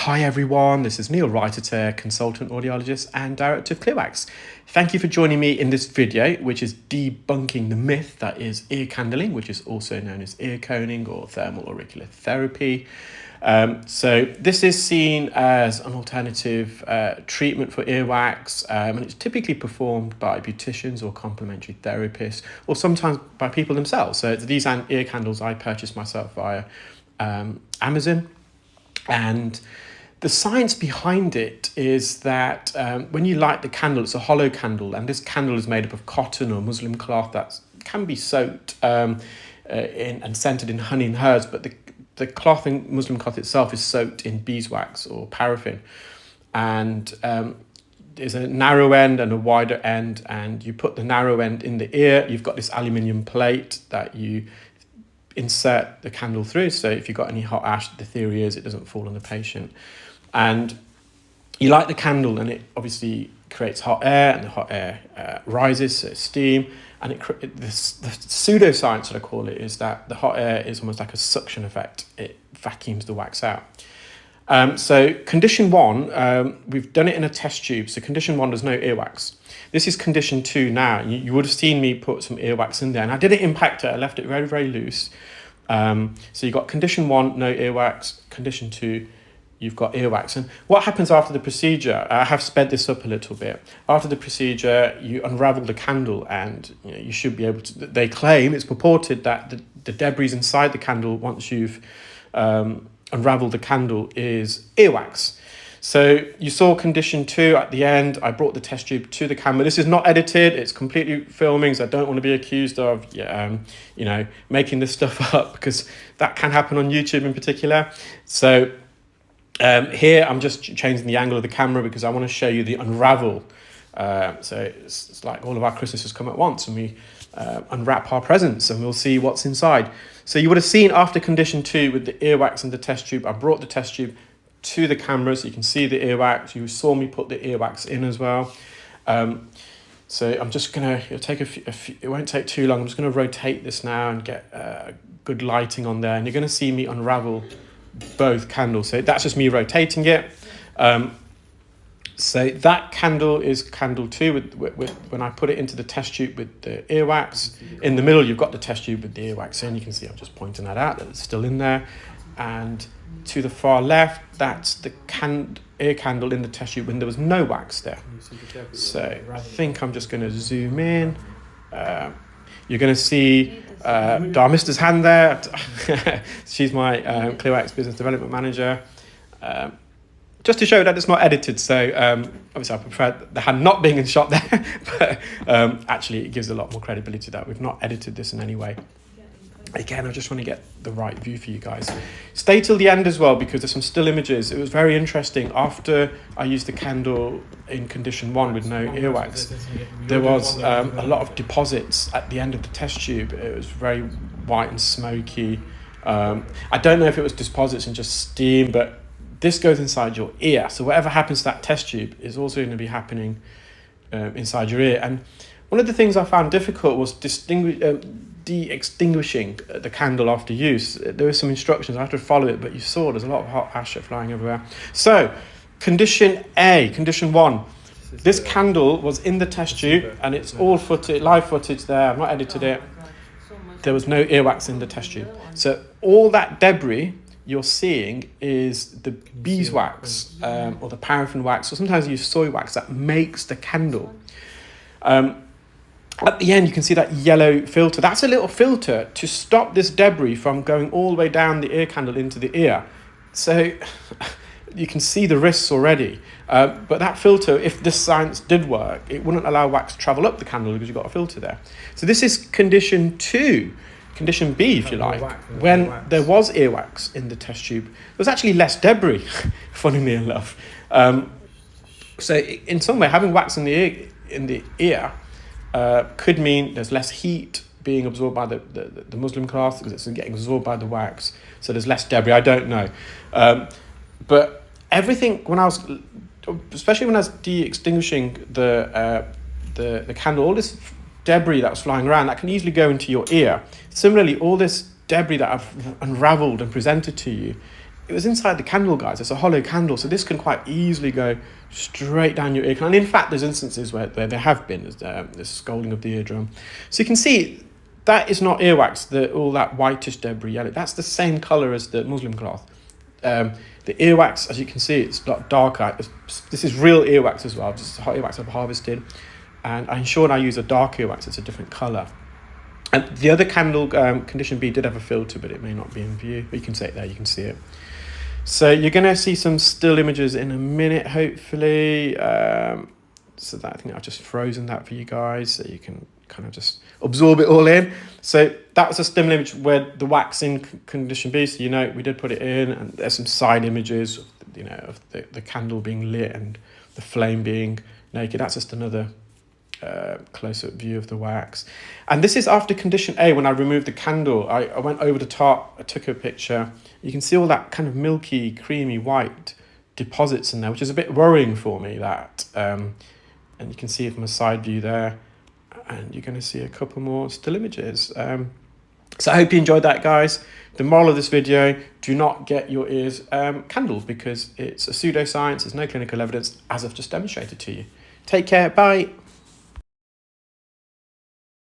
Hi everyone, this is Neel Raithatha, consultant audiologist and director of earwax. Thank you for joining me in this video, which is debunking the myth that is ear candling, which is also known as ear coning or thermal auricular therapy. So this is seen as an alternative treatment for earwax, and it's typically performed by beauticians or complementary therapists, or sometimes by people themselves. So these ear candles I purchased myself via Amazon. And the science behind it is that when you light the candle, it's a hollow candle, and this candle is made up of cotton or muslin cloth that can be soaked and scented in honey and herbs, but the cloth and muslin cloth itself is soaked in beeswax or paraffin. And there's a narrow end and a wider end, and you put the narrow end in the ear. You've got this aluminium plate that you insert the candle through, so if you've got any hot ash, the theory is it doesn't fall on the patient. And you light the candle, and it obviously creates hot air, and the hot air rises, so steam, and the pseudoscience that I call it is that the hot air is almost like a suction effect. It vacuums the wax out. So condition one, we've done it in a test tube. So condition one, there's no earwax. This is condition two now. You would have seen me put some earwax in there, and I didn't impact it. I left it very, very loose. So you've got condition one, no earwax. Condition two, you've got earwax. And what happens after the procedure, I have sped this up a little bit. After the procedure, you unravel the candle, and you should be able to, they claim, it's purported that the debris inside the candle, once you've unraveled the candle, is earwax. So you saw condition two at the end. I brought the test tube to the camera. This is not edited. It's completely filming, so I don't want to be accused of, making this stuff up, because that can happen on YouTube in particular. So here I'm just changing the angle of the camera because I want to show you the unravel. So it's like all of our Christmases come at once, and we unwrap our presents, and we'll see what's inside. So you would have seen after condition two with the earwax and the test tube, I brought the test tube to the camera so you can see the earwax. You saw me put the earwax in as well. So I'm just gonna, it'll take it won't take too long. I'm just gonna rotate this now and get good lighting on there, and you're gonna see me unravel both candles. So that's just me rotating it. So that candle is candle two with when I put it into the test tube with the earwax. In the middle, you've got the test tube with the earwax in. You can see I'm just pointing that out, that it's still in there. And to the far left, that's the ear candle in the test tube when there was no wax there. So I think I'm just going to zoom in. You're going to see Darmista's hand there. She's my earwax business development manager. Just to show that it's not edited. So obviously I prefer the hand not being in shot there, but actually it gives a lot more credibility that we've not edited this in any way. Again, I just want to get the right view for you guys. Stay till the end as well, because there's some still images. It was very interesting. After I used the candle in condition one with no earwax, there was a lot of deposits at the end of the test tube. It was very white and smoky. I don't know if it was deposits and just steam, but this goes inside your ear. So whatever happens to that test tube is also going to be happening inside your ear. And one of the things I found difficult was de-extinguishing the candle after use. There were some instructions, I had to follow it, but you saw there's a lot of hot ash flying everywhere. So condition A, condition one, this candle was in the test tube, and it's all live footage there. I've not edited it. There was no earwax in the test tube. So all that debris you're seeing is the beeswax or the paraffin wax, or sometimes you use soy wax, that makes the candle. At the end, you can see that yellow filter. That's a little filter to stop this debris from going all the way down the ear candle into the ear. So you can see the risks already. But that filter, if this science did work, it wouldn't allow wax to travel up the candle because you've got a filter there. So this is condition two, condition B, if you like. When there was earwax in the test tube, there was actually less debris, funnily enough. So in some way, having wax in the ear could mean there's less heat being absorbed by the muslin cloth because it's getting absorbed by the wax, so there's less debris. I don't know, but everything, especially when I was de-extinguishing the candle, all this debris that was flying around, that can easily go into your ear. Similarly, all this debris that I've unraveled and presented to you, it was inside the candle, guys. It's a hollow candle, so this can quite easily go straight down your ear canal. And in fact, there's instances where there have been this scalding of the eardrum. So you can see that is not earwax, all that whitish debris yellow. That's the same colour as the Muslim cloth. The earwax, as you can see, it's got darker. This is real earwax as well. Just hot earwax I've harvested. And I ensured I use a dark earwax. It's a different colour. And the other candle, condition B, did have a filter, but it may not be in view. But you can see it there, you can see it. So you're going to see some still images in a minute, hopefully. So that, I think I've just frozen that for you guys, so you can kind of just absorb it all in. So that was a still image where the wax in condition B. So, you know, we did put it in, and there's some side images, you know, of the candle being lit and the flame being naked. That's just another close-up view of the wax. And this is after condition A. When I removed the candle, I went over the top, I took a picture. You can see all that kind of milky, creamy white deposits in there, which is a bit worrying for me, that and you can see it from a side view there, and you're going to see a couple more still images. So I hope you enjoyed that, guys. The moral of this video: do not get your ears candled, because it's a pseudoscience. There's no clinical evidence, as I've just demonstrated to you. Take care. Bye.